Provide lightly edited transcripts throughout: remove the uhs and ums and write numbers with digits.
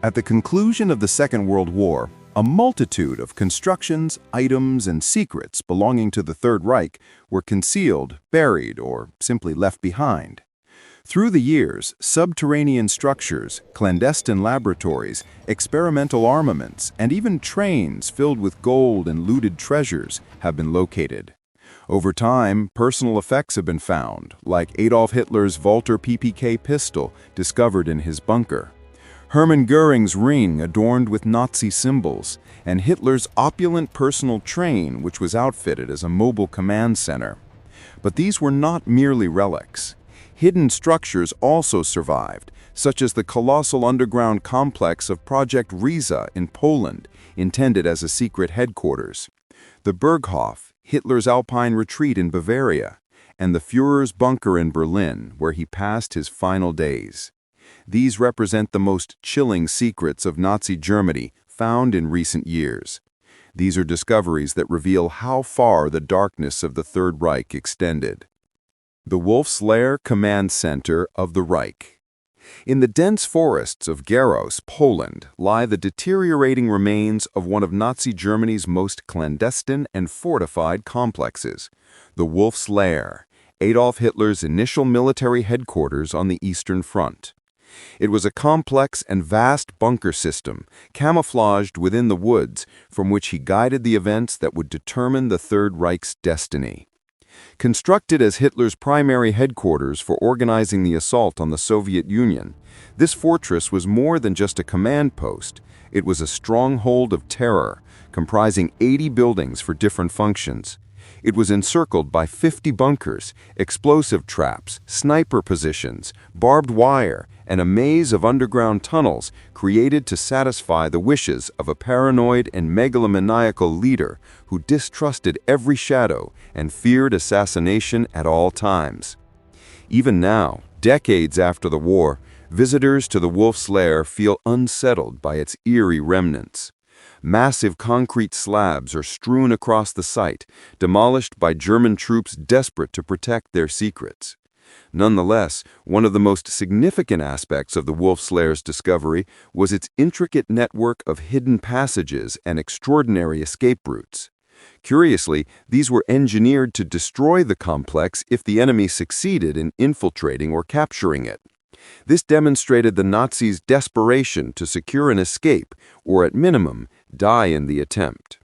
At the conclusion of the Second World War, a multitude of constructions, items, and secrets belonging to the Third Reich were concealed, buried, or simply left behind. Through the years, subterranean structures, clandestine laboratories, experimental armaments, and even trains filled with gold and looted treasures have been located. Over time, personal effects have been found, like Adolf Hitler's Walther PPK pistol discovered in his bunker, Hermann Göring's ring adorned with Nazi symbols, and Hitler's opulent personal train, which was outfitted as a mobile command center. But these were not merely relics. Hidden structures also survived, such as the colossal underground complex of Project Riese in Poland, intended as a secret headquarters, the Berghof, Hitler's Alpine retreat in Bavaria, and the Führer's bunker in Berlin, where he passed his final days. These represent the most chilling secrets of Nazi Germany found in recent years. These are discoveries that reveal how far the darkness of the Third Reich extended. The Wolf's Lair Command Center of the Reich. In the dense forests of Gierus, Poland, lie the deteriorating remains of one of Nazi Germany's most clandestine and fortified complexes, the Wolf's Lair, Adolf Hitler's initial military headquarters on the Eastern Front. It was a complex and vast bunker system, camouflaged within the woods, from which he guided the events that would determine the Third Reich's destiny. Constructed as Hitler's primary headquarters for organizing the assault on the Soviet Union, this fortress was more than just a command post. It was a stronghold of terror, comprising 80 buildings for different functions. It was encircled by 50 bunkers, explosive traps, sniper positions, barbed wire, and a maze of underground tunnels created to satisfy the wishes of a paranoid and megalomaniacal leader who distrusted every shadow and feared assassination at all times. Even now, decades after the war, visitors to the Wolf's Lair feel unsettled by its eerie remnants. Massive concrete slabs are strewn across the site, demolished by German troops desperate to protect their secrets. Nonetheless, one of the most significant aspects of the Wolf's Lair's discovery was its intricate network of hidden passages and extraordinary escape routes. Curiously, these were engineered to destroy the complex if the enemy succeeded in infiltrating or capturing it. This demonstrated the Nazis' desperation to secure an escape, or at minimum, die in the attempt.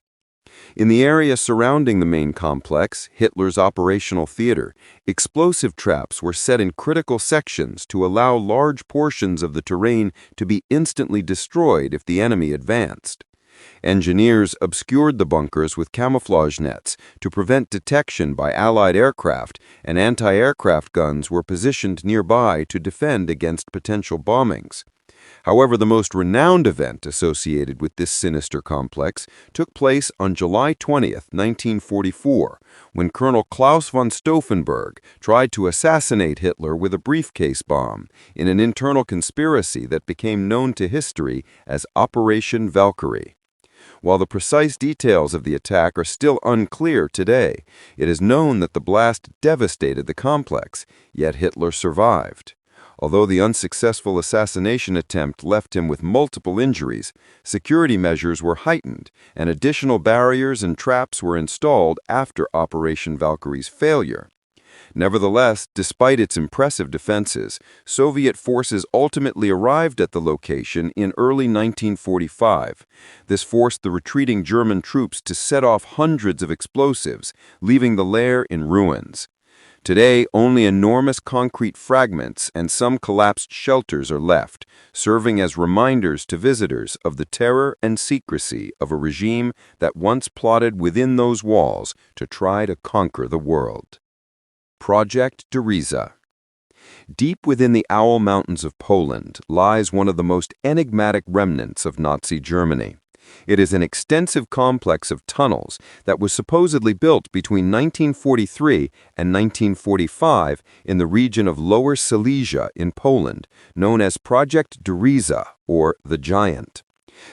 In the area surrounding the main complex, Hitler's operational theater, explosive traps were set in critical sections to allow large portions of the terrain to be instantly destroyed if the enemy advanced. Engineers obscured the bunkers with camouflage nets to prevent detection by Allied aircraft, and anti-aircraft guns were positioned nearby to defend against potential bombings. However, the most renowned event associated with this sinister complex took place on July 20, 1944, when Colonel Klaus von Stauffenberg tried to assassinate Hitler with a briefcase bomb in an internal conspiracy that became known to history as Operation Valkyrie. While the precise details of the attack are still unclear today, it is known that the blast devastated the complex, yet Hitler survived. Although the unsuccessful assassination attempt left him with multiple injuries, security measures were heightened and additional barriers and traps were installed after Operation Valkyrie's failure. Nevertheless, despite its impressive defenses, Soviet forces ultimately arrived at the location in early 1945. This forced the retreating German troops to set off hundreds of explosives, leaving the lair in ruins. Today, only enormous concrete fragments and some collapsed shelters are left, serving as reminders to visitors of the terror and secrecy of a regime that once plotted within those walls to try to conquer the world. Project Riese. Deep within the Owl Mountains of Poland lies one of the most enigmatic remnants of Nazi Germany. It is an extensive complex of tunnels that was supposedly built between 1943 and 1945 in the region of Lower Silesia in Poland, known as Project Riese, or the Giant.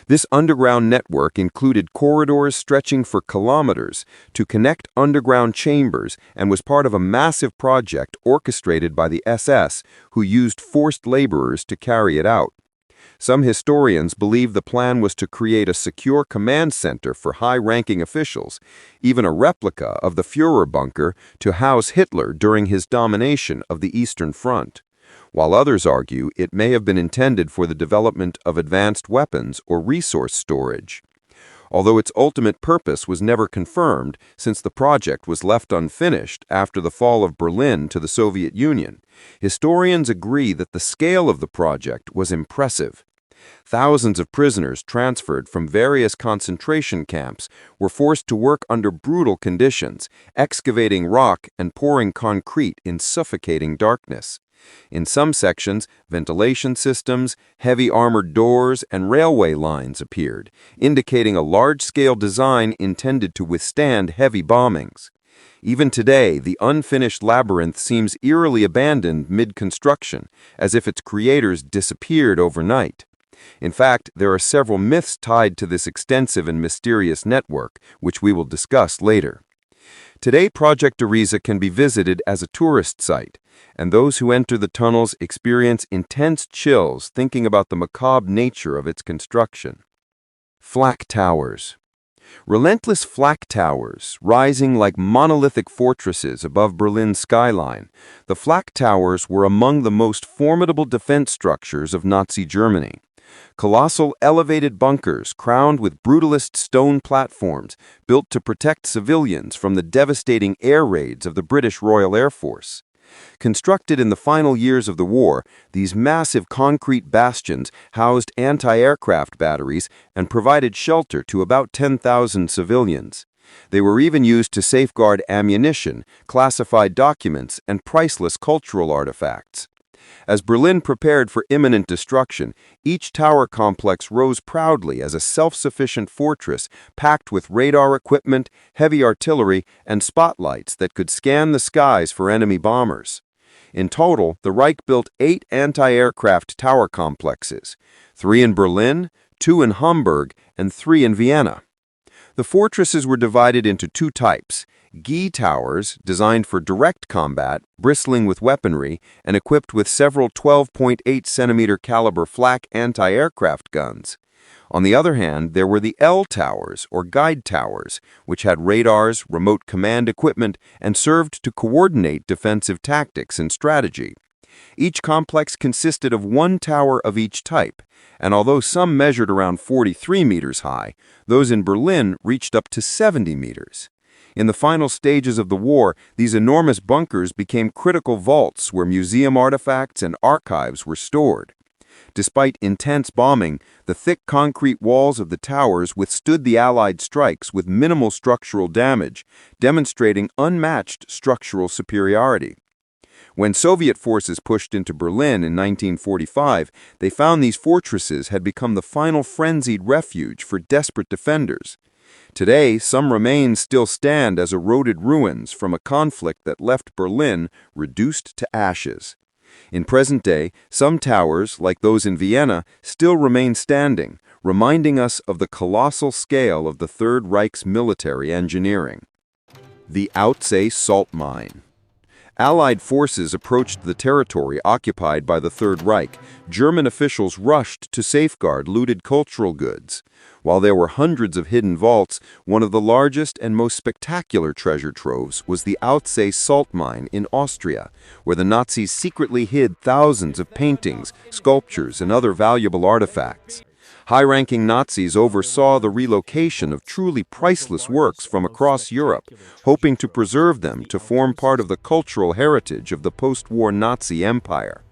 This underground network included corridors stretching for kilometers to connect underground chambers and was part of a massive project orchestrated by the SS, who used forced laborers to carry it out. Some historians believe the plan was to create a secure command center for high-ranking officials, even a replica of the Führer bunker to house Hitler during his domination of the Eastern Front, while others argue it may have been intended for the development of advanced weapons or resource storage. Although its ultimate purpose was never confirmed, since the project was left unfinished after the fall of Berlin to the Soviet Union, historians agree that the scale of the project was impressive. Thousands of prisoners transferred from various concentration camps were forced to work under brutal conditions, excavating rock and pouring concrete in suffocating darkness. In some sections, ventilation systems, heavy armored doors, and railway lines appeared, indicating a large-scale design intended to withstand heavy bombings. Even today, the unfinished labyrinth seems eerily abandoned mid-construction, as if its creators disappeared overnight. In fact, there are several myths tied to this extensive and mysterious network, which we will discuss later. Today, Project Ariza can be visited as a tourist site, and those who enter the tunnels experience intense chills thinking about the macabre nature of its construction. Flak towers. Relentless flak towers, rising like monolithic fortresses above Berlin's skyline, the flak towers were among the most formidable defense structures of Nazi Germany. Colossal elevated bunkers crowned with brutalist stone platforms built to protect civilians from the devastating air raids of the British Royal Air Force. Constructed in the final years of the war, these massive concrete bastions housed anti-aircraft batteries and provided shelter to about 10,000 civilians. They were even used to safeguard ammunition, classified documents, and priceless cultural artifacts. As Berlin prepared for imminent destruction, each tower complex rose proudly as a self-sufficient fortress packed with radar equipment, heavy artillery, and spotlights that could scan the skies for enemy bombers. In total, the Reich built 8 anti-aircraft tower complexes, 3 in Berlin, 2 in Hamburg, and 3 in Vienna. The fortresses were divided into 2 types: Guy towers, designed for direct combat, bristling with weaponry, and equipped with several 12.8-centimeter caliber flak anti-aircraft guns. On the other hand, there were the L towers, or guide towers, which had radars, remote command equipment, and served to coordinate defensive tactics and strategy. Each complex consisted of 1 tower of each type, and although some measured around 43 meters high, those in Berlin reached up to 70 meters. In the final stages of the war, these enormous bunkers became critical vaults where museum artifacts and archives were stored. Despite intense bombing, the thick concrete walls of the towers withstood the Allied strikes with minimal structural damage, demonstrating unmatched structural superiority. When Soviet forces pushed into Berlin in 1945, they found these fortresses had become the final frenzied refuge for desperate defenders. Today, some remains still stand as eroded ruins from a conflict that left Berlin reduced to ashes. In present day, some towers, like those in Vienna, still remain standing, reminding us of the colossal scale of the Third Reich's military engineering. The Outsee salt mine. Allied forces approached the territory occupied by the Third Reich. German officials rushed to safeguard looted cultural goods. While there were hundreds of hidden vaults, one of the largest and most spectacular treasure troves was the Outsee salt mine in Austria, where the Nazis secretly hid thousands of paintings, sculptures, and other valuable artifacts. High-ranking Nazis oversaw the relocation of truly priceless works from across Europe, hoping to preserve them to form part of the cultural heritage of the post-war Nazi Empire.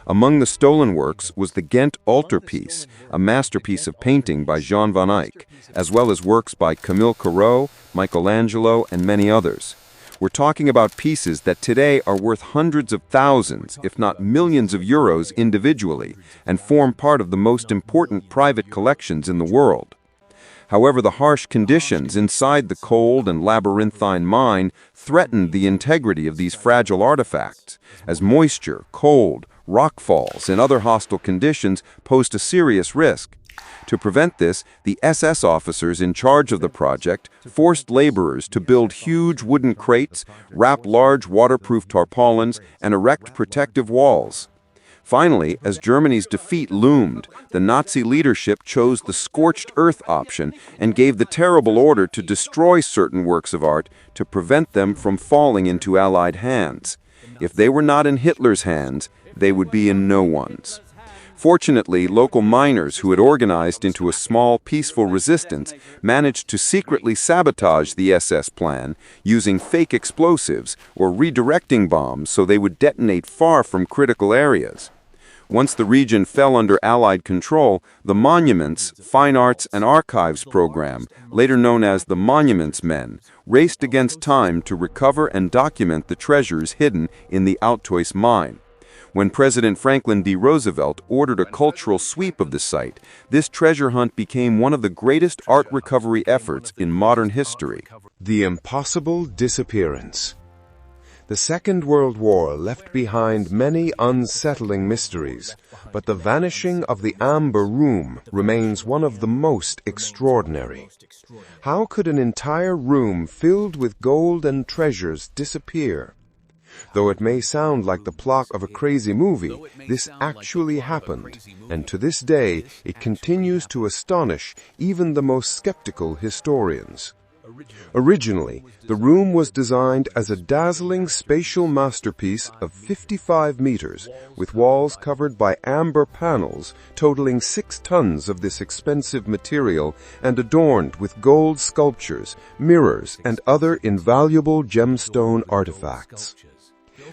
Among the stolen works was the Ghent altarpiece, a masterpiece of painting by Jan van Eyck, as well as works by Camille Corot, Michelangelo, and many others. We're talking about pieces that today are worth hundreds of thousands, if not millions of euros individually, and form part of the most important private collections in the world. However, the harsh conditions inside the cold and labyrinthine mine threatened the integrity of these fragile artifacts, as moisture, cold, rockfalls, and other hostile conditions posed a serious risk. To prevent this, the SS officers in charge of the project forced laborers to build huge wooden crates, wrap large waterproof tarpaulins, and erect protective walls. Finally, as Germany's defeat loomed, the Nazi leadership chose the scorched earth option and gave the terrible order to destroy certain works of art to prevent them from falling into Allied hands. If they were not in Hitler's hands, they would be in no one's. Fortunately, local miners who had organized into a small, peaceful resistance managed to secretly sabotage the SS plan using fake explosives or redirecting bombs so they would detonate far from critical areas. Once the region fell under Allied control, the Monuments, Fine Arts and Archives program, later known as the Monuments Men, raced against time to recover and document the treasures hidden in the Altois mine. When President Franklin D. Roosevelt ordered a cultural sweep of the site, this treasure hunt became one of the greatest art recovery efforts in modern history. The impossible disappearance. The Second World War left behind many unsettling mysteries, but the vanishing of the Amber Room remains one of the most extraordinary. How could an entire room filled with gold and treasures disappear? Though it may sound like the plot of a crazy movie, this actually happened, and to this day it continues to astonish even the most skeptical historians. Originally, the room was designed as a dazzling spatial masterpiece of 55 meters, with walls covered by amber panels totaling 6 tons of this expensive material and adorned with gold sculptures, mirrors, and other invaluable gemstone artifacts.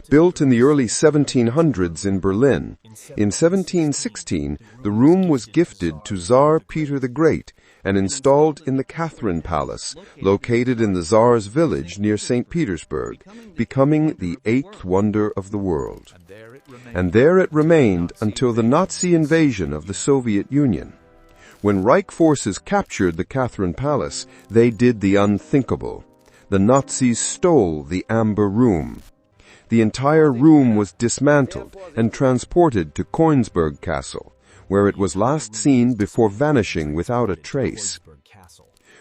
Built in the early 1700s in Berlin, in 1716 the room was gifted to Tsar Peter the Great and installed in the Catherine Palace, located in the Tsar's village near St. Petersburg, becoming the 8th wonder of the world. And there it remained until the Nazi invasion of the Soviet Union. When Reich forces captured the Catherine Palace, they did the unthinkable. The Nazis stole the Amber Room. The entire room was dismantled and transported to Königsberg Castle, where it was last seen before vanishing without a trace.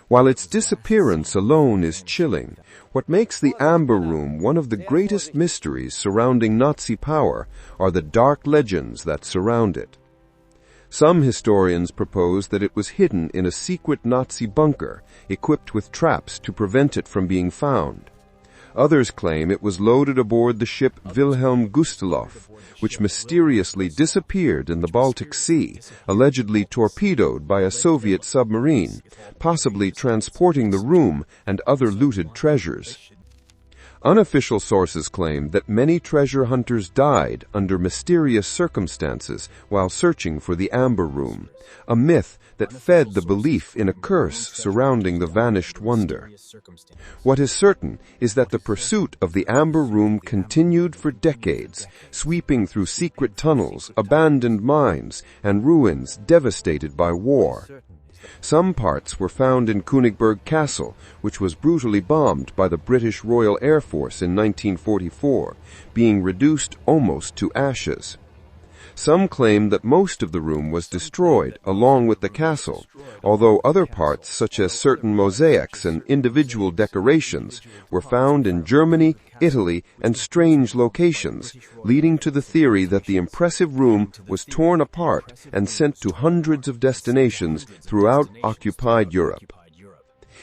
While its disappearance alone is chilling, what makes the Amber Room one of the greatest mysteries surrounding Nazi power are the dark legends that surround it. Some historians propose that it was hidden in a secret Nazi bunker, equipped with traps to prevent it from being found. Others claim it was loaded aboard the ship Wilhelm Gustloff, which mysteriously disappeared in the Baltic Sea, allegedly torpedoed by a Soviet submarine, possibly transporting the room and other looted treasures. Unofficial sources claim that many treasure hunters died under mysterious circumstances while searching for the Amber Room, a myth that fed the belief in a curse surrounding the vanished wonder. What is certain is that the pursuit of the Amber Room continued for decades, sweeping through secret tunnels, abandoned mines, and ruins devastated by war. Some parts were found in Königsberg Castle, which was brutally bombed by the British Royal Air Force in 1944, being reduced almost to ashes. Some claim that most of the room was destroyed along with the castle, although other parts, such as certain mosaics and individual decorations, were found in Germany, Italy, and strange locations, leading to the theory that the impressive room was torn apart and sent to hundreds of destinations throughout occupied Europe.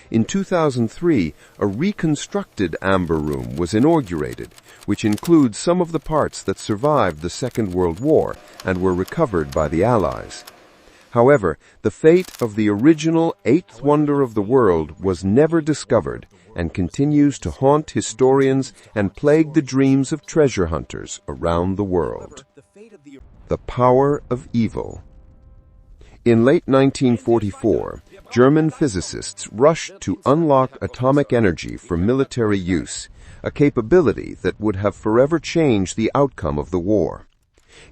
In 2003, a reconstructed Amber Room was inaugurated, which includes some of the parts that survived the Second World War and were recovered by the Allies. However, the fate of the original 8th wonder of the world was never discovered and continues to haunt historians and plague the dreams of treasure hunters around the world. The power of evil. In late 1944, German physicists rushed to unlock atomic energy for military use, a capability that would have forever changed the outcome of the war.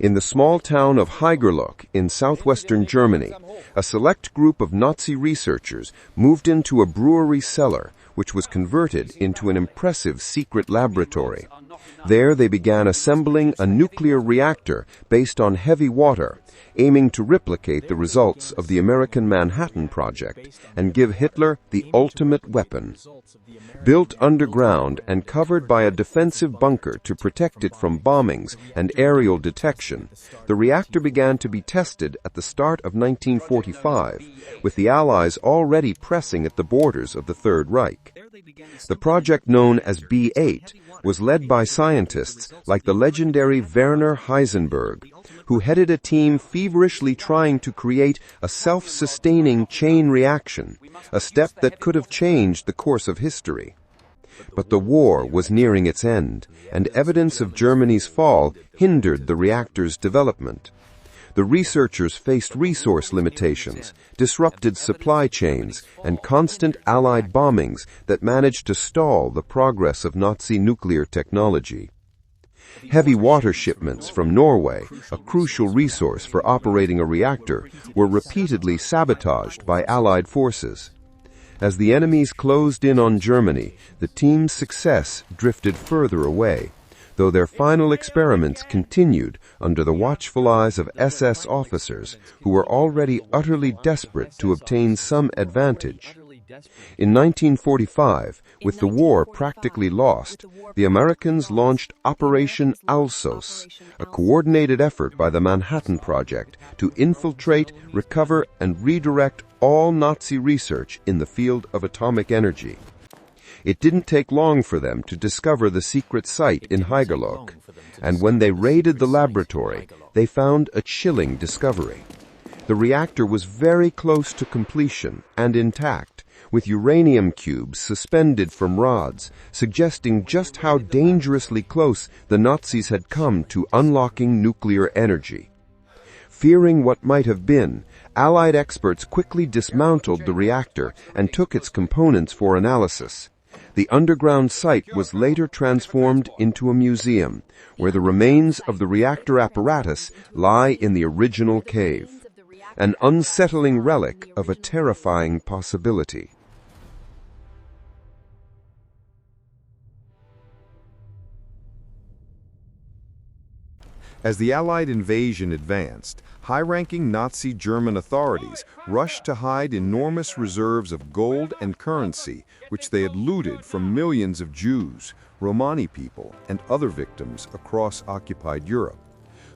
In the small town of Haigerloch in southwestern Germany, a select group of Nazi researchers moved into a brewery cellar, which was converted into an impressive secret laboratory. There they began assembling a nuclear reactor based on heavy water, aiming to replicate the results of the American Manhattan Project and give Hitler the ultimate weapon. Built underground and covered by a defensive bunker to protect it from bombings and aerial detection, the reactor began to be tested at the start of 1945, with the Allies already pressing at the borders of the Third Reich. The project, known as B8, was led by scientists like the legendary Werner Heisenberg, who headed a team feverishly trying to create a self-sustaining chain reaction, a step that could have changed the course of history. But the war was nearing its end, and evidence of Germany's fall hindered the reactor's development. The researchers faced resource limitations, disrupted supply chains, and constant Allied bombings that managed to stall the progress of Nazi nuclear technology. Heavy water shipments from Norway, a crucial resource for operating a reactor, were repeatedly sabotaged by Allied forces. As the enemies closed in on Germany, the team's success drifted further away, though their final experiments continued under the watchful eyes of SS officers who were already utterly desperate to obtain some advantage. In 1945, with the war practically lost, the Americans launched Operation Alsos, a coordinated effort by the Manhattan Project to infiltrate, recover, and redirect all Nazi research in the field of atomic energy. It didn't take long for them to discover the secret site in Haigerloch, and when they raided the laboratory, they found a chilling discovery. The reactor was very close to completion and intact, with uranium cubes suspended from rods, suggesting just how dangerously close the Nazis had come to unlocking nuclear energy. Fearing what might have been, Allied experts quickly dismantled the reactor and took its components for analysis. The underground site was later transformed into a museum, where the remains of the reactor apparatus lie in the original cave, an unsettling relic of a terrifying possibility. As the Allied invasion advanced, high-ranking Nazi German authorities rushed to hide enormous reserves of gold and currency, which they had looted from millions of Jews, Romani people, and other victims across occupied Europe.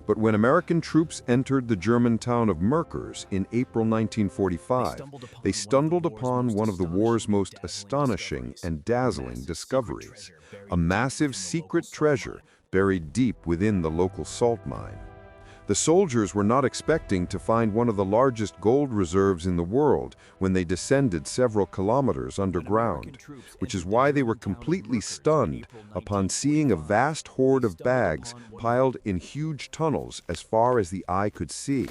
But when American troops entered the German town of Merkers in April 1945, they stumbled upon one of the war's most astonishing and dazzling discoveries: a massive secret treasure buried deep within the local salt mine. The soldiers were not expecting to find one of the largest gold reserves in the world when they descended several kilometers underground, which is why they were completely stunned upon seeing a vast hoard of bags piled in huge tunnels as far as the eye could see.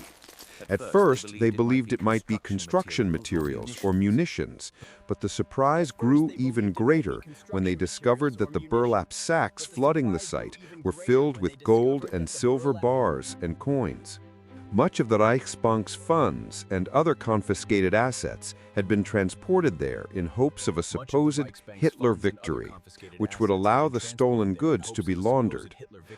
At first, they believed it might be construction materials or munitions, but the surprise grew even greater when they discovered that the burlap sacks flooding the site were filled with gold and silver bars and coins. Much of the Reichsbank's funds and other confiscated assets had been transported there in hopes of a supposed Hitler victory, which would allow the stolen goods to be laundered.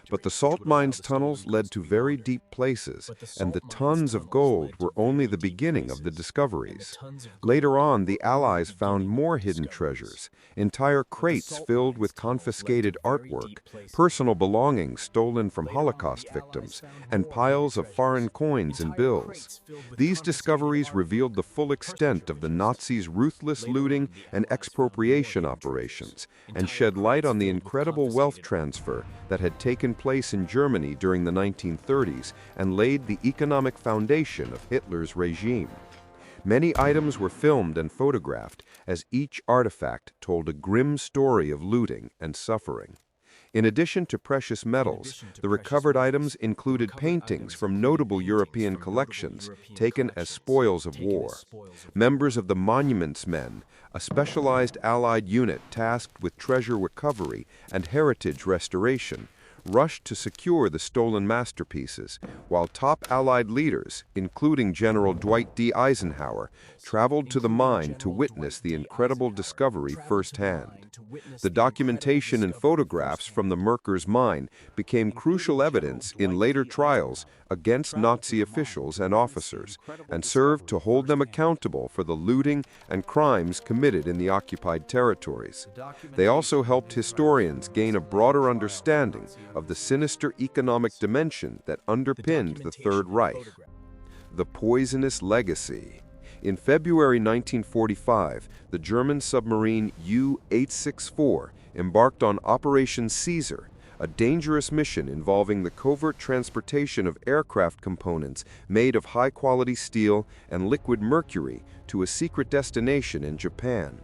But the salt mine's tunnels led to very deep places, and the tons of gold were only the beginning of the discoveries. Later on, the Allies found more hidden treasures, entire crates filled with confiscated artwork, personal belongings stolen from Holocaust victims, and piles of foreign coins and bills. These discoveries revealed the full extent of the Nazis' ruthless looting and expropriation operations, and shed light on the incredible wealth transfer that had taken place in Germany during the 1930s and laid the economic foundation of Hitler's regime. Many items were filmed and photographed, as each artifact told a grim story of looting and suffering. In addition to precious metals, the recovered items included paintings from notable European collections taken as spoils of war. Members of the Monuments Men, a specialized Allied unit tasked with treasure recovery and heritage restoration, rushed to secure the stolen masterpieces, while top Allied leaders, including General Dwight D. Eisenhower, traveled to the mine to witness the incredible discovery firsthand. The documentation and photographs from the Merkers mine became crucial evidence in later trials against Nazi officials and officers, and served to hold them accountable for the looting and crimes committed in the occupied territories. They also helped historians gain a broader understanding of the sinister economic dimension that underpinned the Third Reich. The poisonous legacy. In February 1945, the German submarine U-864 embarked on Operation Caesar, a dangerous mission involving the covert transportation of aircraft components made of high-quality steel and liquid mercury to a secret destination in Japan.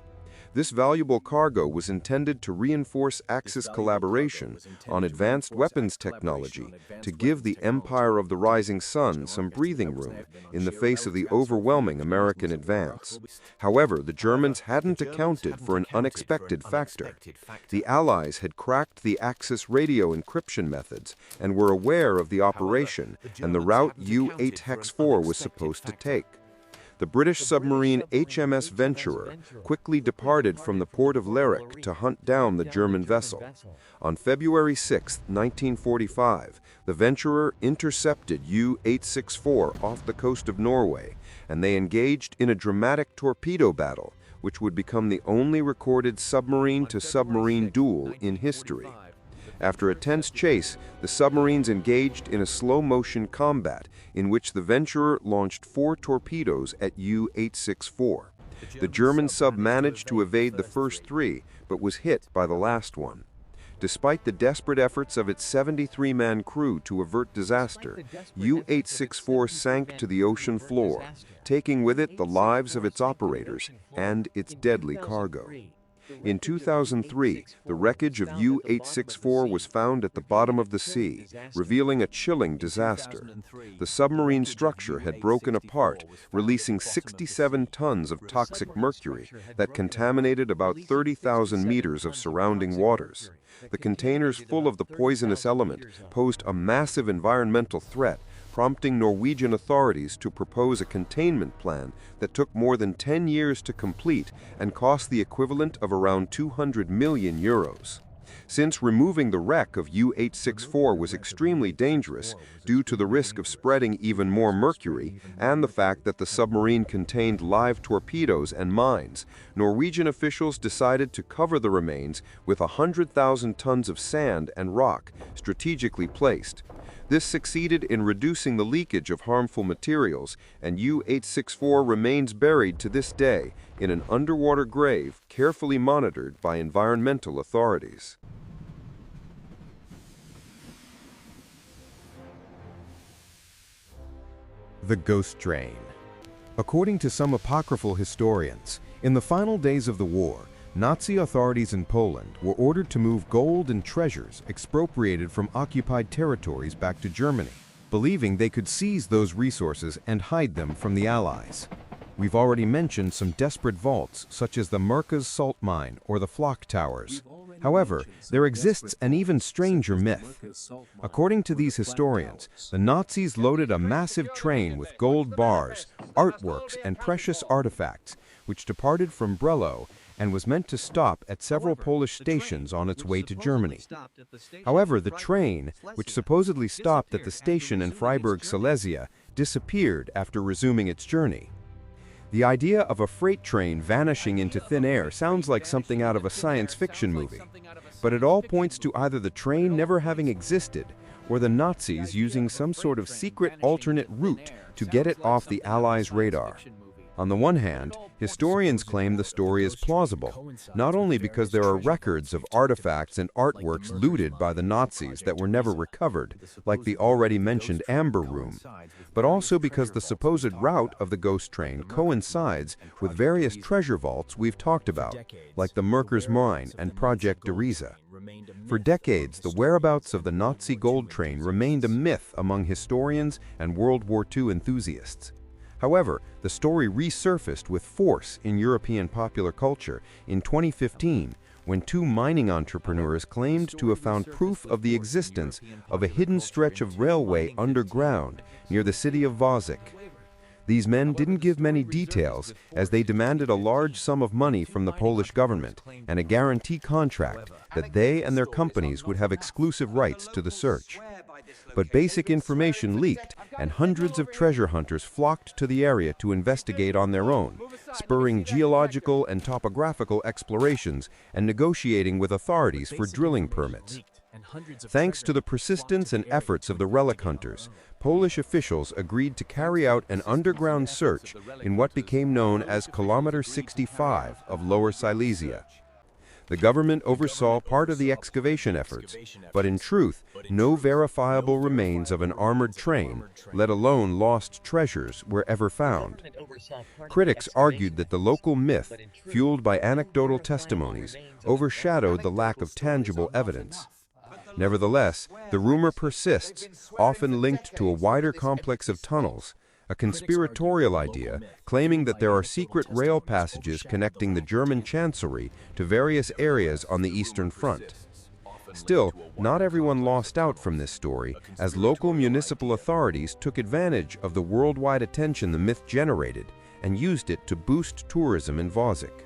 This valuable cargo was intended to reinforce Axis collaboration on advanced weapons technology to give the Empire of the Rising Sun some breathing room in the face of the overwhelming American advance. However, the Germans hadn't accounted for an unexpected factor. The Allies had cracked the Axis radio encryption methods and were aware of the operation and the route U-864 was supposed to take. The British submarine HMS Venturer quickly departed from the port of Reich to hunt down the German vessel. On February 6, 1945, the Venturer intercepted U-864 off the coast of Norway, and they engaged in a dramatic torpedo battle, which would become the only recorded submarine-to-submarine duel in history. After a tense chase, the submarines engaged in a slow-motion combat in which the Venturer launched 4 torpedoes at U-864. The German sub managed to evade the first 3, but was hit by the last one. Despite the desperate efforts of its 73-man crew to avert disaster, U-864 sank to the ocean floor, taking with it the lives of its operators and its deadly cargo. In 2003, the wreckage of U-864 was found at the bottom of the sea, revealing a chilling disaster. The submarine structure had broken apart, releasing 67 tons of toxic mercury that contaminated about 30,000 meters of surrounding waters. The containers full of the poisonous element posed a massive environmental threat, prompting Norwegian authorities to propose a containment plan that took more than 10 years to complete and cost the equivalent of around 200 million euros. Since removing the wreck of U-864 was extremely dangerous due to the risk of spreading even more mercury and the fact that the submarine contained live torpedoes and mines, Norwegian officials decided to cover the remains with 100,000 tons of sand and rock strategically placed. This succeeded in reducing the leakage of harmful materials, and U-864 remains buried to this day in an underwater grave carefully monitored by environmental authorities. The ghost train. According to some apocryphal historians, in the final days of the war, Nazi authorities in Poland were ordered to move gold and treasures expropriated from occupied territories back to Germany, believing they could seize those resources and hide them from the Allies. We've already mentioned some desperate vaults, such as the Merkers salt mine or the Flock Towers. However, there exists an even stranger myth. According to these historians, the Nazis loaded a massive train with gold bars, artworks, and precious artifacts, which departed from Brelo and was meant to stop at several Polish stations on its way to Germany. However, the train, which supposedly stopped at the station in Freiburg, Silesia, disappeared after resuming its journey. The idea of a freight train vanishing into thin air sounds like something out of a science fiction movie, but it all points to either the train never having existed or the Nazis using some sort of secret alternate route to get it off the Allies' radar. On the one hand, historians claim the story is plausible, not only because there are records of artifacts and artworks looted by the Nazis that were never recovered, like the already mentioned Amber Room, but also because the supposed route of the ghost train coincides with various treasure vaults we've talked about, like the Merkers Mine and Project Dereza. For decades, the whereabouts of the Nazi gold train remained a myth among historians and World War II enthusiasts. However, the story resurfaced with force in European popular culture in 2015 when two mining entrepreneurs claimed to have found proof of the existence of a hidden stretch of railway underground near the city of Wozzeck. These men didn't give many details, as they demanded a large sum of money from the Polish government and a guarantee contract that they and their companies would have exclusive rights to the search. But basic information leaked, and hundreds of treasure hunters flocked to the area to investigate on their own, spurring geological and topographical explorations and negotiating with authorities for drilling permits. Thanks to the persistence and efforts of the relic hunters, Polish officials agreed to carry out an underground search in what became known as Kilometer 65 of Lower Silesia. The government oversaw part of the excavation efforts, but in truth, no verifiable remains of an armored train, let alone lost treasures, were ever found. Critics argued that the local myth, fueled by anecdotal testimonies, overshadowed the lack of tangible evidence. Nevertheless, the rumor persists, often linked to a wider complex of tunnels, a conspiratorial idea claiming that there are secret rail passages connecting the German chancellery to various areas on the Eastern Front. Still, not everyone lost out from this story, as local municipal authorities took advantage of the worldwide attention the myth generated and used it to boost tourism in Wozzeck.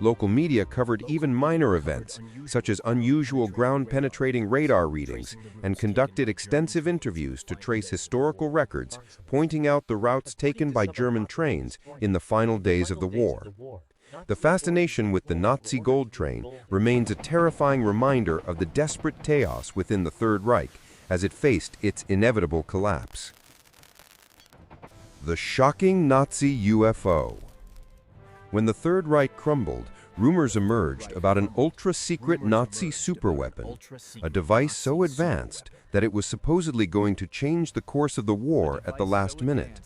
Local media covered even minor events, such as unusual ground-penetrating radar readings, and conducted extensive interviews to trace historical records, pointing out the routes taken by German trains in the final days of the war. The fascination with the Nazi gold train remains a terrifying reminder of the desperate chaos within the Third Reich as it faced its inevitable collapse. The shocking Nazi UFO. When the Third Reich crumbled, rumors emerged about an ultra-secret Nazi superweapon, a device so advanced that it was supposedly going to change the course of the war at the last minute.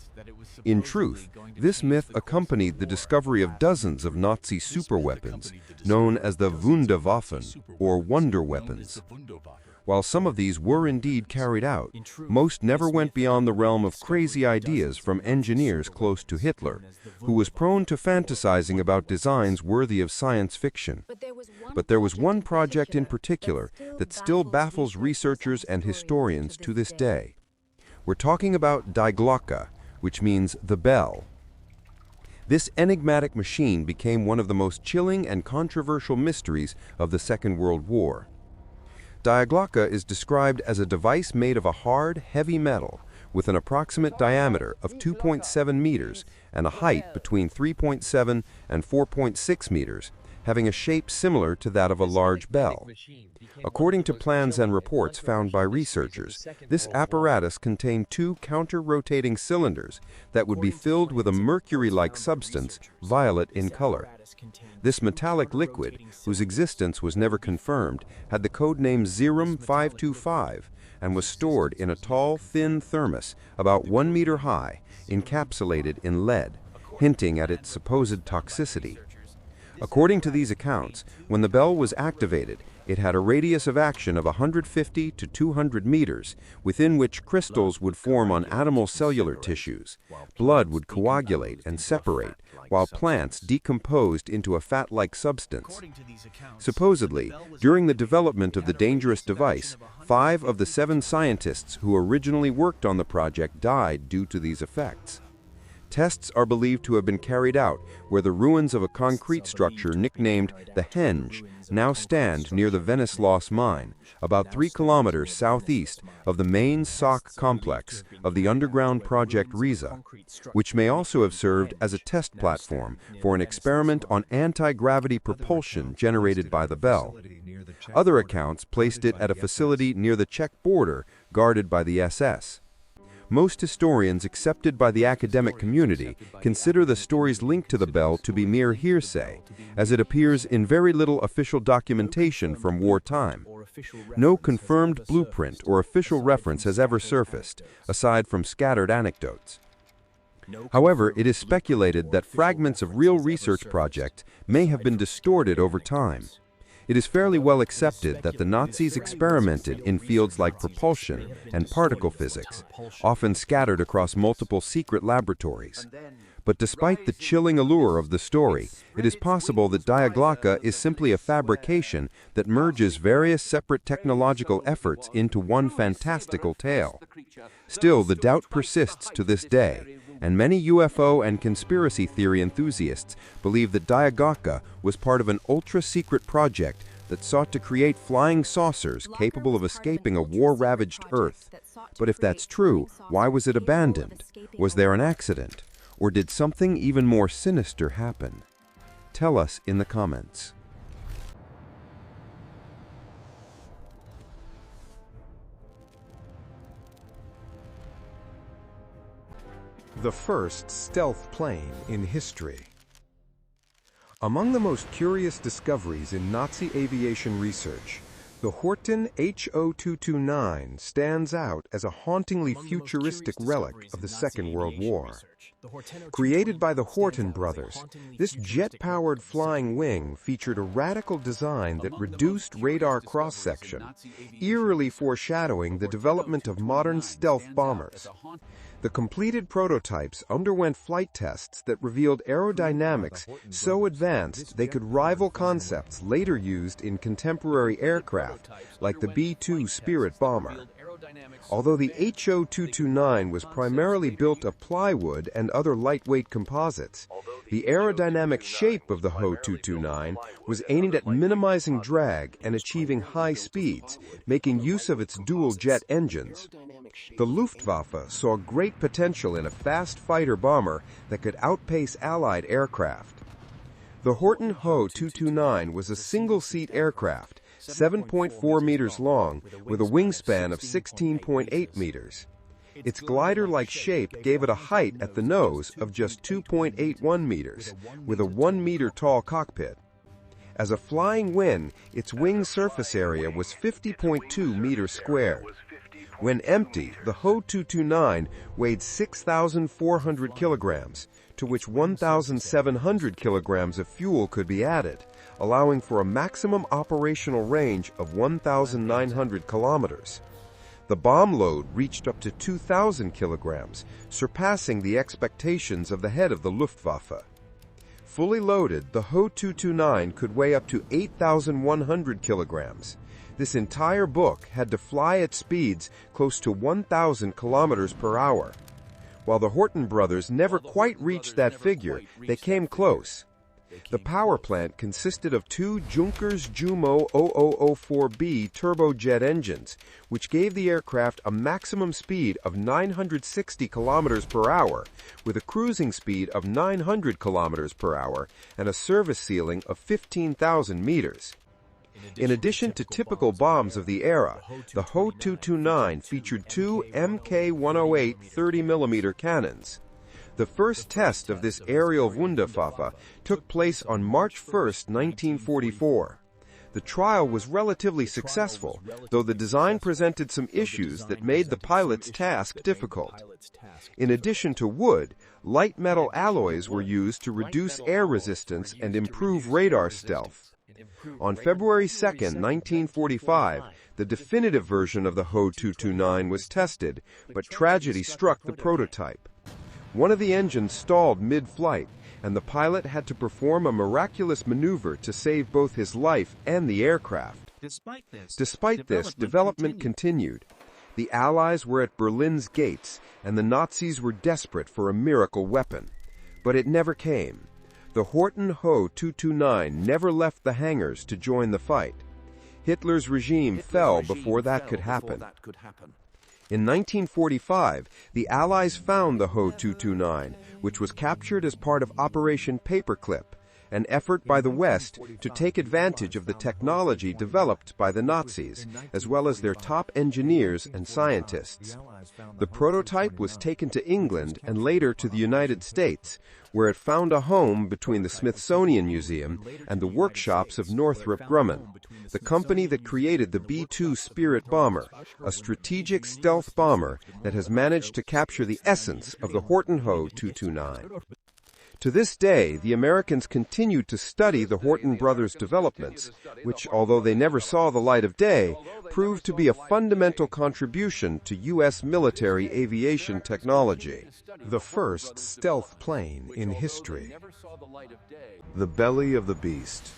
In truth, this myth accompanied the discovery of dozens of Nazi superweapons, known as the Wunderwaffen, or wonder weapons. While some of these were indeed carried out, most never went beyond the realm of crazy ideas from engineers close to Hitler, who was prone to fantasizing about designs worthy of science fiction. But there was one project in particular that still baffles researchers and historians to this day. We're talking about Die Glocke, which means the bell. This enigmatic machine became one of the most chilling and controversial mysteries of the Second World War. Die Glocke is described as a device made of a hard, heavy metal with an approximate diameter of 2.7 meters and a height between 3.7 and 4.6 meters, having a shape similar to that of a large bell. According to plans and reports found by researchers, this apparatus contained two counter-rotating cylinders that would be filled with a mercury-like substance, violet in color. This metallic liquid, whose existence was never confirmed, had the code name Zerum 525 and was stored in a tall, thin thermos about 1 meter high, encapsulated in lead, hinting at its supposed toxicity. According to these accounts, when the bell was activated, it had a radius of action of 150 to 200 meters, within which crystals would form on animal cellular tissues. Blood would coagulate and separate, while plants decomposed into a fat-like substance. Supposedly, during the development of the dangerous device, 5 of the 7 scientists who originally worked on the project died due to these effects. Tests are believed to have been carried out where the ruins of a concrete structure nicknamed the Henge now stand near the Venislaus mine, about 3 kilometers southeast of the main SOC complex of the underground project Riesa, which may also have served as a test platform for an experiment on anti-gravity propulsion generated by the bell. Other accounts placed it at a facility near the Czech border guarded by the SS. Most historians accepted by the academic community consider the stories linked to the bell to be mere hearsay, as it appears in very little official documentation from wartime. No confirmed blueprint or official reference has ever surfaced, aside from scattered anecdotes. However, it is speculated that fragments of real research projects may have been distorted over time. It is fairly well accepted that the Nazis experimented in fields like propulsion and particle physics, often scattered across multiple secret laboratories. But despite the chilling allure of the story, it is possible that Die Glocke is simply a fabrication that merges various separate technological efforts into one fantastical tale. Still, the doubt persists to this day, and many UFO and conspiracy theory enthusiasts believe that Die Glocke was part of an ultra-secret project that sought to create flying saucers capable of escaping a war-ravaged Earth. But if that's true, why was it abandoned? Was there an accident? Or did something even more sinister happen? Tell us in the comments. The first stealth plane in history. Among the most curious discoveries in Nazi aviation research, the Horten HO-229 stands out as a hauntingly futuristic relic of the Second World War. Created by the Horten brothers, this jet-powered flying wing featured a radical design that reduced radar cross-section, eerily foreshadowing the development of modern stealth bombers. The completed prototypes underwent flight tests that revealed aerodynamics so advanced they could rival concepts later used in contemporary aircraft, like the B-2 Spirit bomber. Although the HO-229 was primarily built of plywood and other lightweight composites, the aerodynamic shape of the HO-229 was aimed at minimizing drag and achieving high speeds, making use of its dual-jet engines. The Luftwaffe saw great potential in a fast fighter bomber that could outpace Allied aircraft. The Horten HO-229 was a single-seat aircraft, 7.4 meters long, with a wingspan of 16.8 meters. Its glider-like shape gave it a height at the nose of just 2.81 meters, with a 1-meter-tall cockpit. As a flying wing, its wing surface area was 50.2 meters squared. When empty, the HO-229 weighed 6,400 kilograms, to which 1,700 kilograms of fuel could be added, allowing for a maximum operational range of 1,900 kilometers. The bomb load reached up to 2,000 kilograms, surpassing the expectations of the head of the Luftwaffe. Fully loaded, the HO-229 could weigh up to 8,100 kilograms. This entire book had to fly at speeds close to 1,000 kilometers per hour. While the Horten brothers never quite reached that figure, they came close. The power plant consisted of two Junkers Jumo 0004B turbojet engines, which gave the aircraft a maximum speed of 960 kilometers per hour, with a cruising speed of 900 kilometers per hour and a service ceiling of 15,000 meters. In addition to typical bombs of the era, the HO-229 featured two Mk-108 30mm cannons. The first test of this aerial Wunderwaffe took place on March 1, 1944. The trial was relatively successful, though the design presented some issues that made the pilot's task difficult. In addition to wood, light metal alloys were used to reduce air resistance and improve radar stealth. On February 2, 1945, the definitive version of the HO-229 was tested, but tragedy struck the prototype. One of the engines stalled mid-flight, and the pilot had to perform a miraculous maneuver to save both his life and the aircraft. Despite this, development continued. The Allies were at Berlin's gates, and the Nazis were desperate for a miracle weapon. But it never came. The Horten HO-229 never left the hangars to join the fight. Hitler's regime fell before that could happen. In 1945, the Allies found the HO-229, which was captured as part of Operation Paperclip, an effort by the West to take advantage of the technology developed by the Nazis, as well as their top engineers and scientists. The prototype was taken to England and later to the United States, where it found a home between the Smithsonian Museum and the workshops of Northrop Grumman, the company that created the B-2 Spirit bomber, a strategic stealth bomber that has managed to capture the essence of the Horten HO-229. To this day, the Americans continued to study the Horton brothers' developments, which, although they never saw the light of day, proved to be a fundamental contribution to U.S. military aviation technology. The first stealth plane in history. The belly of the beast.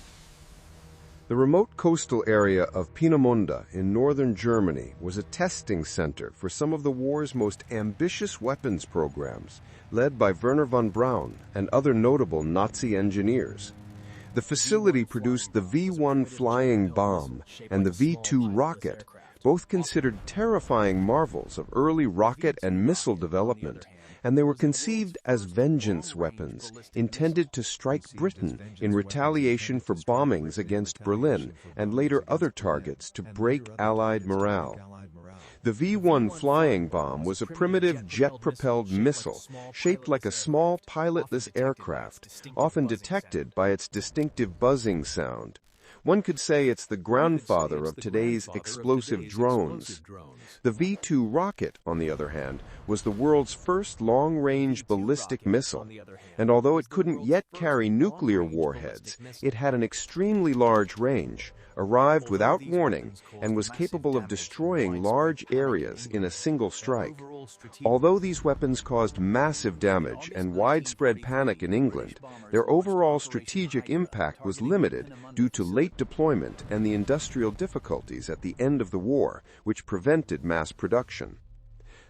The remote coastal area of Peenemünde in northern Germany was a testing center for some of the war's most ambitious weapons programs, led by Wernher von Braun and other notable Nazi engineers. The facility produced the V-1 flying bomb and the V-2 rocket, both considered terrifying marvels of early rocket and missile development, and they were conceived as vengeance weapons intended to strike Britain in retaliation for bombings against Berlin and later other targets to break Allied morale. The V-1 flying bomb was a primitive jet-propelled missile shaped like a small pilotless aircraft, often detected by its distinctive buzzing sound. One could say it's the grandfather of today's explosive drones. The V-2 rocket, on the other hand, was the world's first long-range ballistic missile, and although it couldn't yet carry nuclear warheads, it had an extremely large range, arrived without warning, and was capable of destroying large areas in a single strike. Although these weapons caused massive damage and widespread panic in England, their overall strategic impact was limited due to late deployment and the industrial difficulties at the end of the war, which prevented mass production.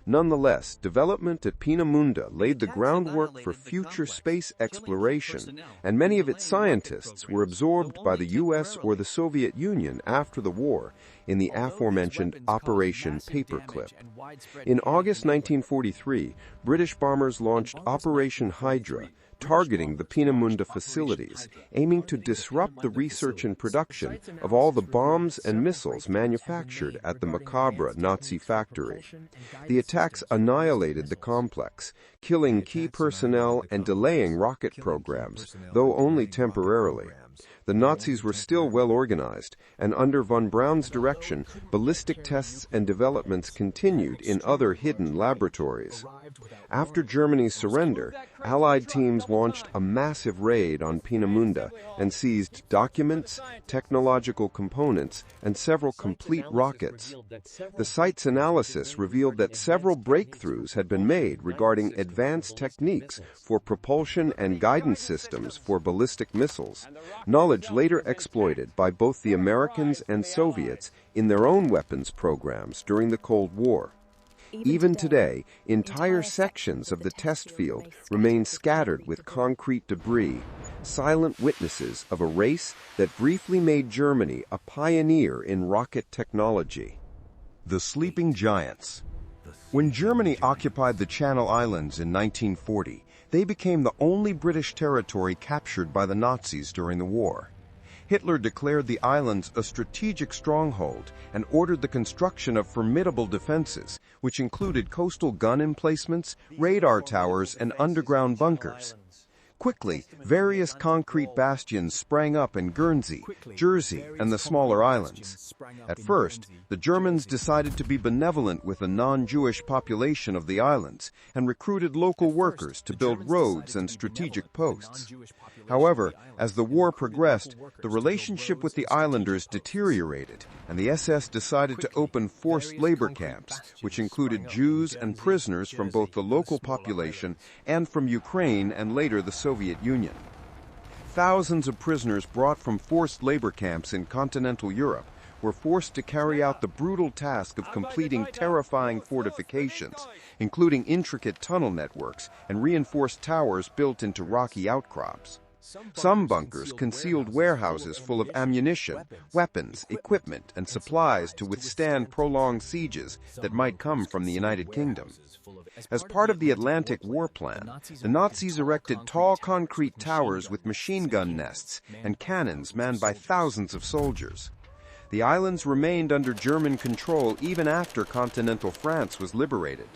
Nonetheless, development at Peenemünde laid the groundwork for future space exploration, and many of its scientists were absorbed by the U.S. or the Soviet Union after the war in the aforementioned Operation Paperclip. In August 1943, British bombers launched Operation Hydra, targeting the Peenemünde facilities, aiming to disrupt the research and production of all the bombs and missiles manufactured at the macabre Nazi factory. The attacks annihilated the complex, killing key personnel and delaying rocket programs, though only temporarily. The Nazis were still well organized, and under von Braun's direction, ballistic tests and developments continued in other hidden laboratories. After Germany's surrender, Allied teams launched a massive raid on Peenemünde and seized documents, technological components, and several complete rockets. The site's analysis revealed that several breakthroughs had been made regarding advanced techniques for propulsion and guidance systems for ballistic missiles, knowledge later exploited by both the Americans and Soviets in their own weapons programs during the Cold War. Even today, entire sections of the test field remain scattered with concrete debris, silent witnesses of a race that briefly made Germany a pioneer in rocket technology. The Sleeping Giants. When Germany occupied the Channel Islands in 1940, they became the only British territory captured by the Nazis during the war. Hitler declared the islands a strategic stronghold and ordered the construction of formidable defenses, which included coastal gun emplacements, radar towers, and underground bunkers. Quickly, various concrete bastions sprang up in Guernsey, Jersey, and the smaller islands. At first, the Germans decided to be benevolent with the non-Jewish population of the islands and recruited local workers to build roads and strategic posts. However, as the war progressed, the relationship with the islanders deteriorated, and the SS decided to open forced labor camps, which included Jews and prisoners from both the local population and from Ukraine and later the Soviet Union. Thousands of prisoners brought from forced labor camps in continental Europe were forced to carry out the brutal task of completing terrifying fortifications, including intricate tunnel networks and reinforced towers built into rocky outcrops. Some bunkers concealed warehouses full of ammunition, weapons, equipment, and supplies to withstand prolonged sieges that might come from the United Kingdom. As part of the Atlantic War Plan, the Nazis erected tall concrete towers with machine gun nests and cannons manned by thousands of soldiers. The islands remained under German control even after continental France was liberated.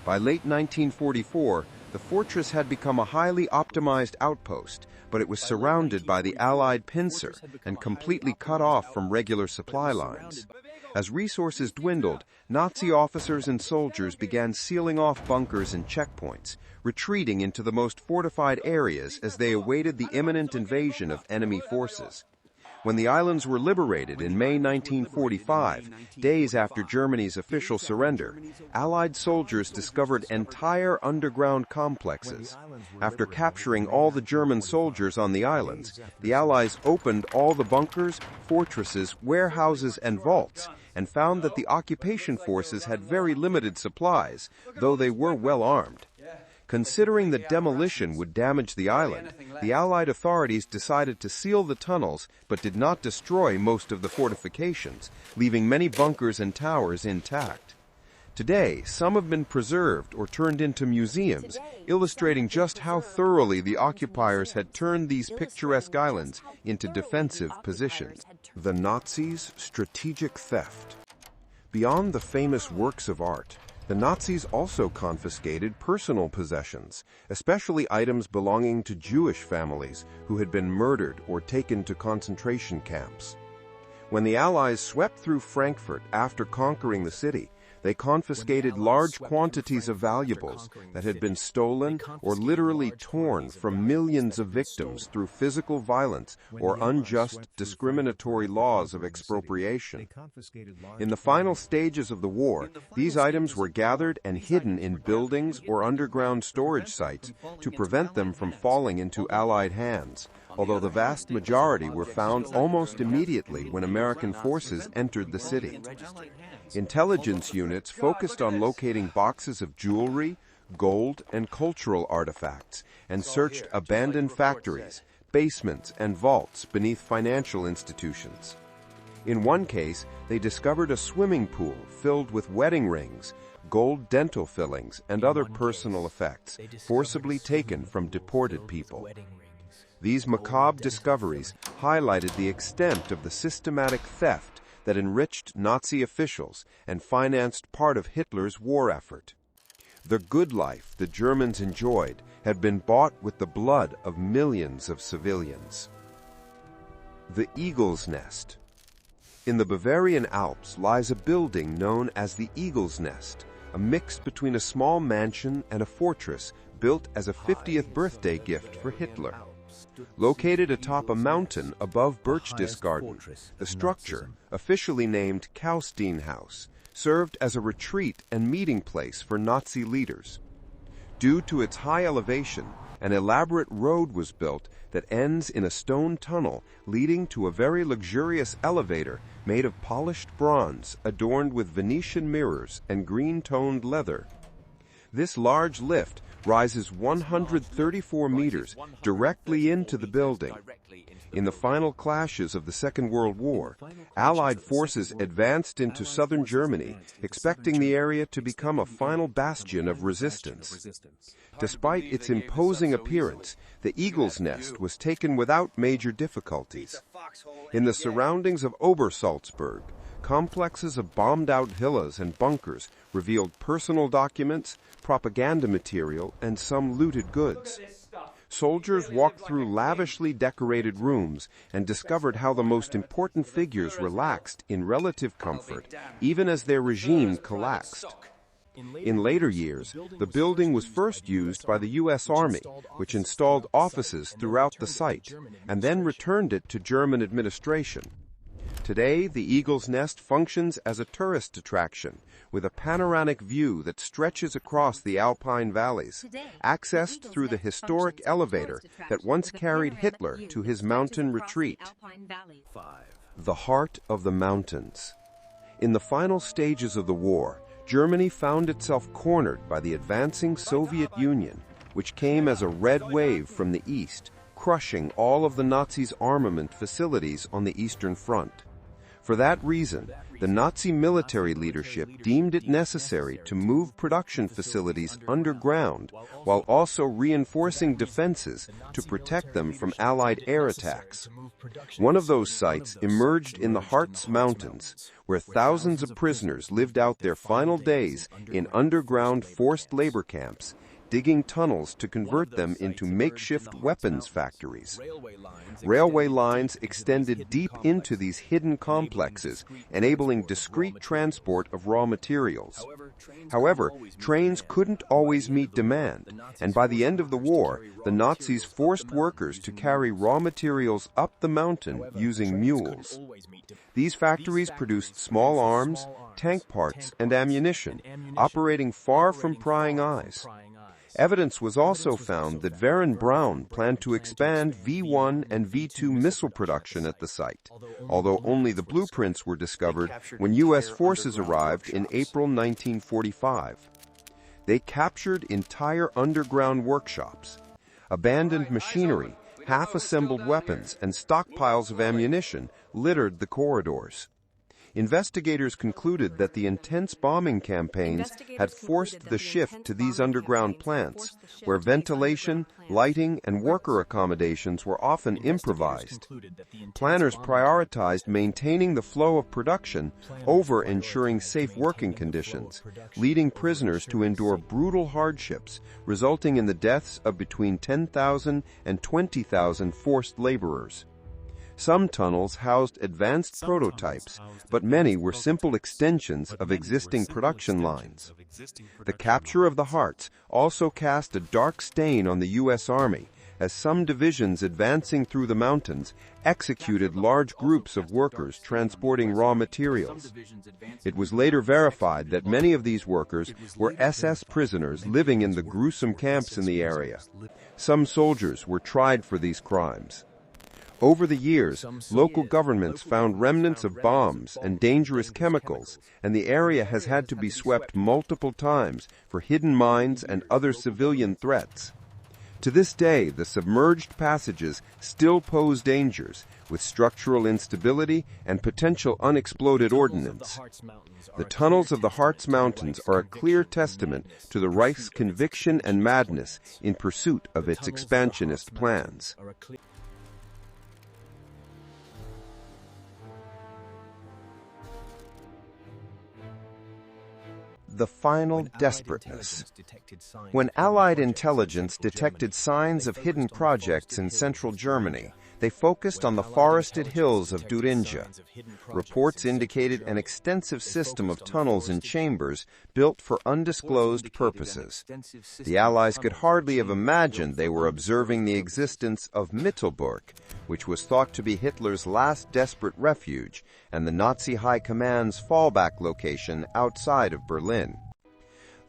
By late 1944, the fortress had become a highly optimized outpost, but it was surrounded by the Allied pincer and completely cut off from regular supply lines. As resources dwindled, Nazi officers and soldiers began sealing off bunkers and checkpoints, retreating into the most fortified areas as they awaited the imminent invasion of enemy forces. When the islands were liberated in May 1945, days after Germany's official surrender, Allied soldiers discovered entire underground complexes. After capturing all the German soldiers on the islands, the Allies opened all the bunkers, fortresses, warehouses, and vaults, and found that the occupation forces had very limited supplies, though they were well armed. Considering that demolition would damage the island, the Allied authorities decided to seal the tunnels but did not destroy most of the fortifications, leaving many bunkers and towers intact. Today, some have been preserved or turned into museums, illustrating just how thoroughly the occupiers had turned these picturesque islands into defensive positions. The Nazis' strategic theft. Beyond the famous works of art, the Nazis also confiscated personal possessions, especially items belonging to Jewish families who had been murdered or taken to concentration camps. When the Allies swept through Frankfurt after conquering the city, they confiscated large quantities of valuables that had been stolen or literally torn from millions of victims through physical violence or unjust discriminatory laws of expropriation. In the final stages of the war, these items were gathered and hidden in buildings or underground storage sites to prevent them from falling into Allied hands, although the vast majority were found almost immediately when American forces entered the city. Intelligence units focused on locating boxes of jewelry, gold, and cultural artifacts, and searched abandoned factories, basements, and vaults beneath financial institutions. In one case, they discovered a swimming pool filled with wedding rings, gold dental fillings, and other personal effects, forcibly taken from deported people. These macabre discoveries highlighted the extent of the systematic theft that enriched Nazi officials and financed part of Hitler's war effort. The good life the Germans enjoyed had been bought with the blood of millions of civilians. The Eagle's Nest. In the Bavarian Alps lies a building known as the Eagle's Nest, a mix between a small mansion and a fortress built as a 50th birthday gift for Hitler. Located atop a mountain above Berchtesgaden, the structure, officially named Kaustein House, served as a retreat and meeting place for Nazi leaders. Due to its high elevation, an elaborate road was built that ends in a stone tunnel leading to a very luxurious elevator made of polished bronze adorned with Venetian mirrors and green-toned leather. This large lift rises 134 meters directly into the building. In the final clashes of the Second World War, Allied forces advanced into southern Germany, expecting the area to become a final bastion of resistance. Despite its imposing appearance, the Eagle's Nest was taken without major difficulties. In the surroundings of Obersalzberg, complexes of bombed-out villas and bunkers revealed personal documents, propaganda material, and some looted goods. Soldiers walked through lavishly decorated rooms and discovered how the most important figures relaxed in relative comfort, even as their regime collapsed. In later years, the building was first used by the U.S. Army, which installed offices throughout the site, and then returned it to German administration. Today, the Eagle's Nest functions as a tourist attraction, with a panoramic view that stretches across the Alpine valleys, accessed through the historic elevator that once carried Hitler to his mountain retreat. The heart of the mountains. In the final stages of the war, Germany found itself cornered by the advancing Soviet Union, which came as a red wave from the east, crushing all of the Nazis' armament facilities on the Eastern Front. For that reason, the Nazi military leadership deemed it necessary to move production facilities underground while also reinforcing defenses to protect them from Allied air attacks. One of those sites emerged in the Harz Mountains, where thousands of prisoners lived out their final days in underground forced labor camps, digging tunnels to convert them into makeshift weapons factories. Railway lines extended deep into these hidden complexes, enabling discreet transport of raw materials. However, trains couldn't always meet demand, and by the end of the war, the Nazis forced workers to carry raw materials up the mountain using mules. These factories produced small arms, tank parts, and ammunition, operating far from prying eyes. Evidence was also found that Baron Braun planned to expand V-1 and V-2 missile production at the site, although only the blueprints were discovered when U.S. forces arrived in April 1945. They captured entire underground workshops. Abandoned machinery, half-assembled weapons, and stockpiles of ammunition littered the corridors. Investigators concluded that the intense bombing campaigns had forced the shift to these underground plants, where ventilation, lighting, and worker accommodations were often improvised. Planners prioritized maintaining the flow of production over ensuring safe working conditions, leading prisoners to endure brutal hardships, resulting in the deaths of between 10,000 and 20,000 forced laborers. Some tunnels housed advanced prototypes, but many were simple extensions of existing production lines. The capture of the Harz also cast a dark stain on the U.S. Army, as some divisions advancing through the mountains executed large groups of workers transporting raw materials. It was later verified that many of these workers were SS prisoners living in the gruesome camps in the area. Some soldiers were tried for these crimes. Over the years, local governments found remnants of bombs and dangerous chemicals, and the area has had to be swept multiple times for hidden mines and other civilian threats. To this day, the submerged passages still pose dangers, with structural instability and potential unexploded ordnance. The tunnels of the Harz Mountains are a clear testament to the Reich's conviction and madness in pursuit of its expansionist plans. The final desperateness. When Allied intelligence detected signs of hidden projects in central Germany, they focused on the forested hills of Thuringia. Reports indicated an extensive system of tunnels and chambers built for undisclosed purposes. The Allies could hardly have imagined they were observing the existence of Mittelburg, which was thought to be Hitler's last desperate refuge and the Nazi High Command's fallback location outside of Berlin.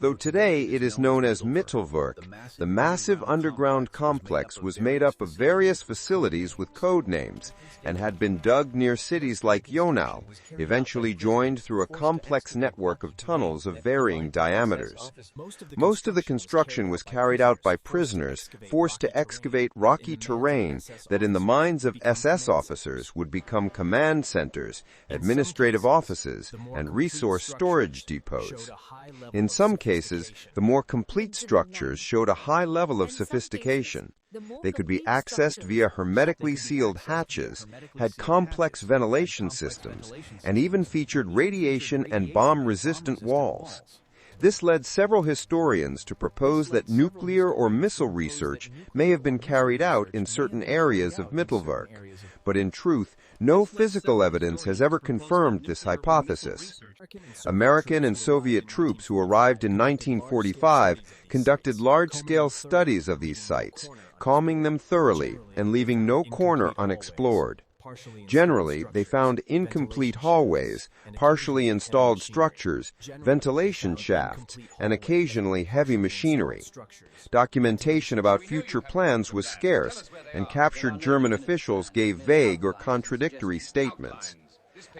Though today it is known as Mittelwerk, the massive underground complex was made up of various facilities with code names and had been dug near cities like Jonau, eventually joined through a complex network of tunnels of varying diameters. Most of the construction was carried out by prisoners forced to excavate rocky terrain that in the minds of SS officers would become command centers, administrative offices, and resource storage depots. In some cases, the more complete structures showed a high level of sophistication. They could be accessed via hermetically sealed hatches, had complex ventilation systems, and even featured radiation and bomb-resistant walls. This led several historians to propose that nuclear or missile research may have been carried out in certain areas of Mittelwerk, but in truth, no physical evidence has ever confirmed this hypothesis. American and Soviet troops who arrived in 1945 conducted large-scale studies of these sites, combing them thoroughly and leaving no corner unexplored. Generally, they found incomplete hallways, partially installed structures, ventilation shafts, and occasionally heavy machinery. Documentation about future plans was scarce, and captured German officials gave vague or contradictory statements.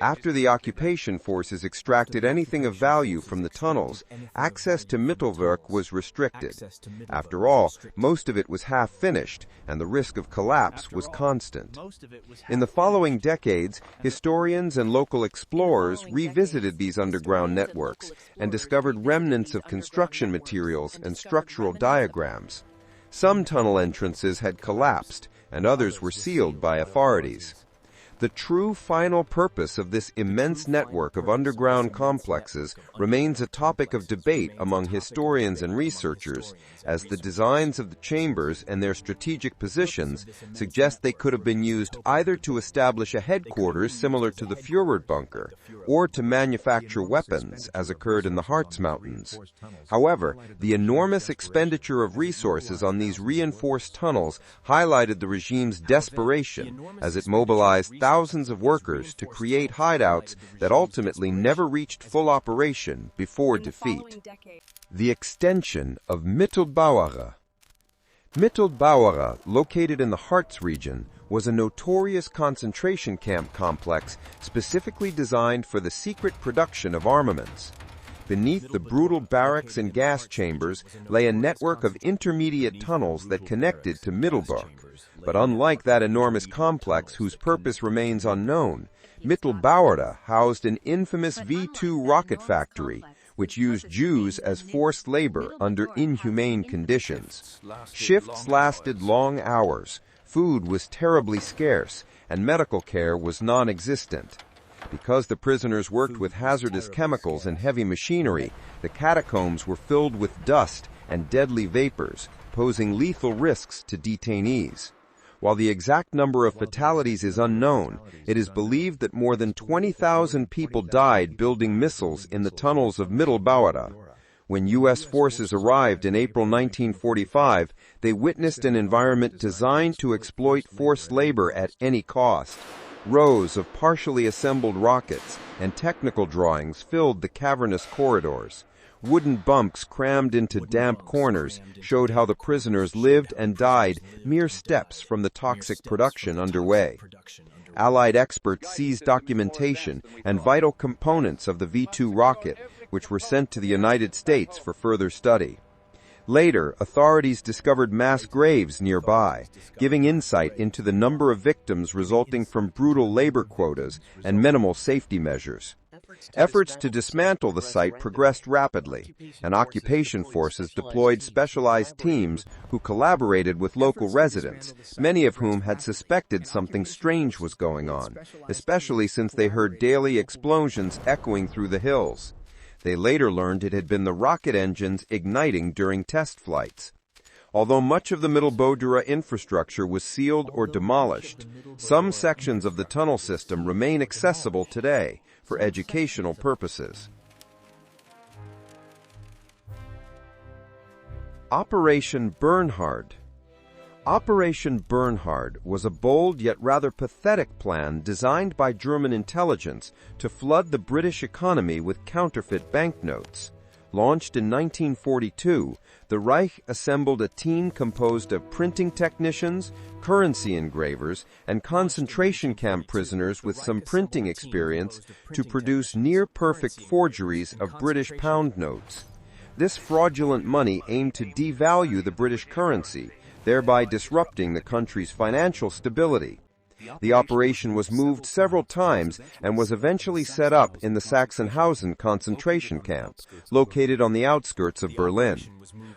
After the occupation forces extracted anything of value from the tunnels, access to Mittelwerk was restricted. After all, most of it was half-finished, and the risk of collapse was constant. In the following decades, historians and local explorers revisited these underground networks and discovered remnants of construction materials and structural diagrams. Some tunnel entrances had collapsed, and others were sealed by authorities. The true final purpose of this immense network of underground complexes remains a topic of debate among historians and researchers, as the designs of the chambers and their strategic positions suggest they could have been used either to establish a headquarters similar to the Führer bunker, or to manufacture weapons, as occurred in the Harz Mountains. However, the enormous expenditure of resources on these reinforced tunnels highlighted the regime's desperation as it mobilized thousands of workers to create hideouts that ultimately never reached full operation before defeat. The extension of Mittelbauer. Mittelbauer, located in the Harz region, was a notorious concentration camp complex specifically designed for the secret production of armaments. Beneath the brutal barracks and gas chambers lay a network of intermediate tunnels that connected to Mittelbauer. But unlike that enormous complex whose purpose remains unknown, Mittelbauer housed an infamous V-2 rocket factory, which used Jews as forced labor under inhumane conditions. Shifts lasted long hours, food was terribly scarce, and medical care was non-existent. Because the prisoners worked with hazardous chemicals and heavy machinery, the catacombs were filled with dust and deadly vapors, posing lethal risks to detainees. While the exact number of fatalities is unknown, it is believed that more than 20,000 people died building missiles in the tunnels of Mittelbauer. When U.S. forces arrived in April 1945, they witnessed an environment designed to exploit forced labor at any cost. Rows of partially assembled rockets and technical drawings filled the cavernous corridors. Wooden bunks crammed into damp corners showed how the prisoners lived and died mere steps from the toxic production underway. Allied experts seized documentation and vital components of the V-2 rocket, which were sent to the United States for further study. Later, authorities discovered mass graves nearby, giving insight into the number of victims resulting from brutal labor quotas and minimal safety measures. Efforts to dismantle the site progressed rapidly, and occupation forces deployed specialized teams who collaborated with local residents, many of whom had suspected something strange was going on, especially since they heard daily explosions echoing through the hills. They later learned it had been the rocket engines igniting during test flights. Although much of the Mittelbauer infrastructure was sealed or demolished, some sections of the tunnel system remain accessible today for educational purposes. Operation Bernhard. Operation Bernhard was a bold yet rather pathetic plan designed by German intelligence to flood the British economy with counterfeit banknotes. Launched in 1942, the Reich assembled a team composed of printing technicians, currency engravers, and concentration camp prisoners with some printing experience to produce near-perfect forgeries of British pound notes. This fraudulent money aimed to devalue the British currency, thereby disrupting the country's financial stability. The operation was moved several times and was eventually set up in the Sachsenhausen concentration camp, located on the outskirts of Berlin.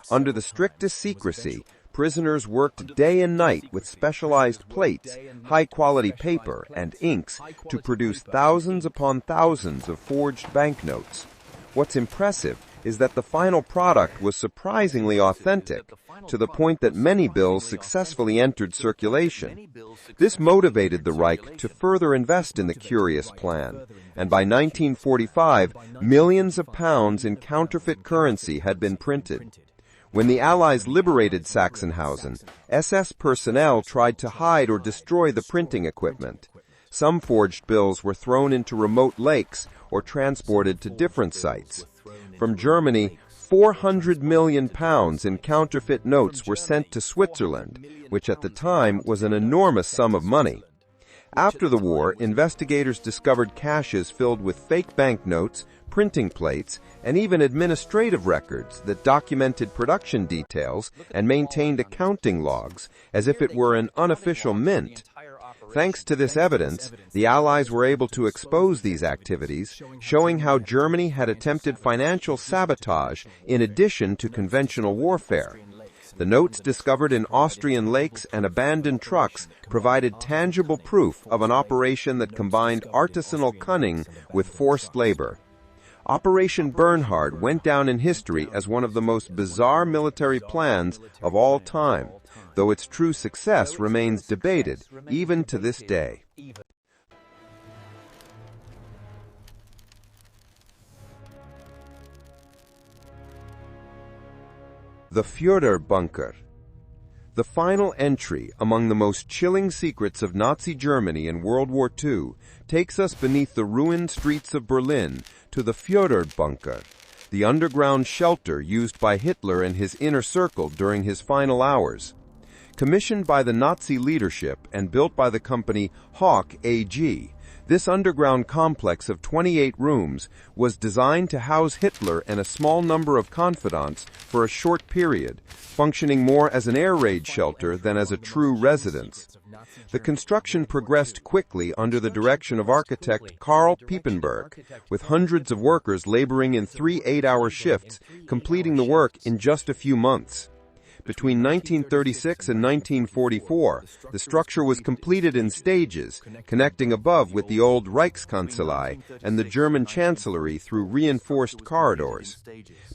Under the strictest secrecy, prisoners worked day and night with specialized plates, high-quality paper, and inks to produce thousands upon thousands of forged banknotes. What's impressive is that the final product was surprisingly authentic, to the point that many bills successfully entered circulation. This motivated the Reich to further invest in the curious plan, and by 1945, millions of pounds in counterfeit currency had been printed. When the Allies liberated Sachsenhausen, SS personnel tried to hide or destroy the printing equipment. Some forged bills were thrown into remote lakes or transported to different sites. From Germany, 400 million pounds in counterfeit notes were sent to Switzerland, which at the time was an enormous sum of money. After the war, investigators discovered caches filled with fake banknotes, printing plates, and even administrative records that documented production details and maintained accounting logs as if it were an unofficial mint. Thanks to this evidence, the Allies were able to expose these activities, showing how Germany had attempted financial sabotage in addition to conventional warfare. The notes discovered in Austrian lakes and abandoned trucks provided tangible proof of an operation that combined artisanal cunning with forced labor. Operation Bernhard went down in history as one of the most bizarre military plans of all time, though its true success remains debated even to this day. The Führer Bunker. The final entry among the most chilling secrets of Nazi Germany in World War II takes us beneath the ruined streets of Berlin to the Führer Bunker, the underground shelter used by Hitler and his inner circle during his final hours. Commissioned by the Nazi leadership and built by the company Hawk AG, this underground complex of 28 rooms was designed to house Hitler and a small number of confidants for a short period, functioning more as an air raid shelter than as a true residence. The construction progressed quickly under the direction of architect Karl Piepenburg, with hundreds of workers laboring in 3 8-hour shifts, completing the work in just a few months. Between 1936 and 1944, the structure was completed in stages, connecting above with the old Reichskanzlei and the German Chancellery through reinforced corridors.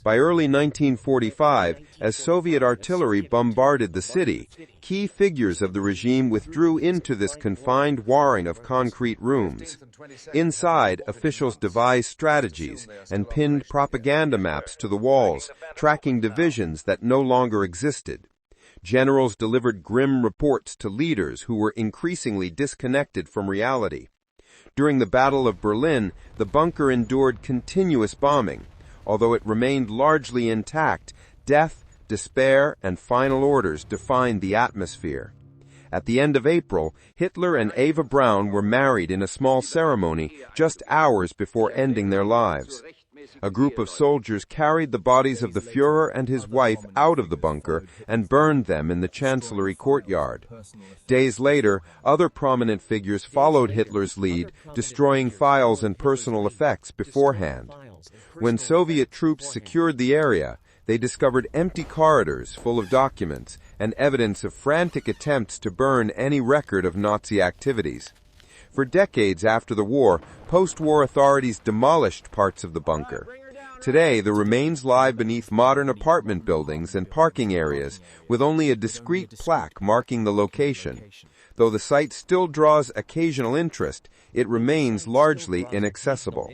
By early 1945, as Soviet artillery bombarded the city, key figures of the regime withdrew into this confined warren of concrete rooms. Inside, officials devised strategies and pinned propaganda maps to the walls, tracking divisions that no longer existed. Generals delivered grim reports to leaders who were increasingly disconnected from reality. During the Battle of Berlin, the bunker endured continuous bombing. Although it remained largely intact, death, despair, and final orders defined the atmosphere. At the end of April, Hitler and Eva Braun were married in a small ceremony just hours before ending their lives. A group of soldiers carried the bodies of the Führer and his wife out of the bunker and burned them in the Chancellery courtyard. Days later, other prominent figures followed Hitler's lead, destroying files and personal effects beforehand. When Soviet troops secured the area, they discovered empty corridors full of documents and evidence of frantic attempts to burn any record of Nazi activities. For decades after the war, post-war authorities demolished parts of the bunker. Today, the remains lie beneath modern apartment buildings and parking areas, with only a discreet plaque marking the location. Though the site still draws occasional interest, it remains largely inaccessible.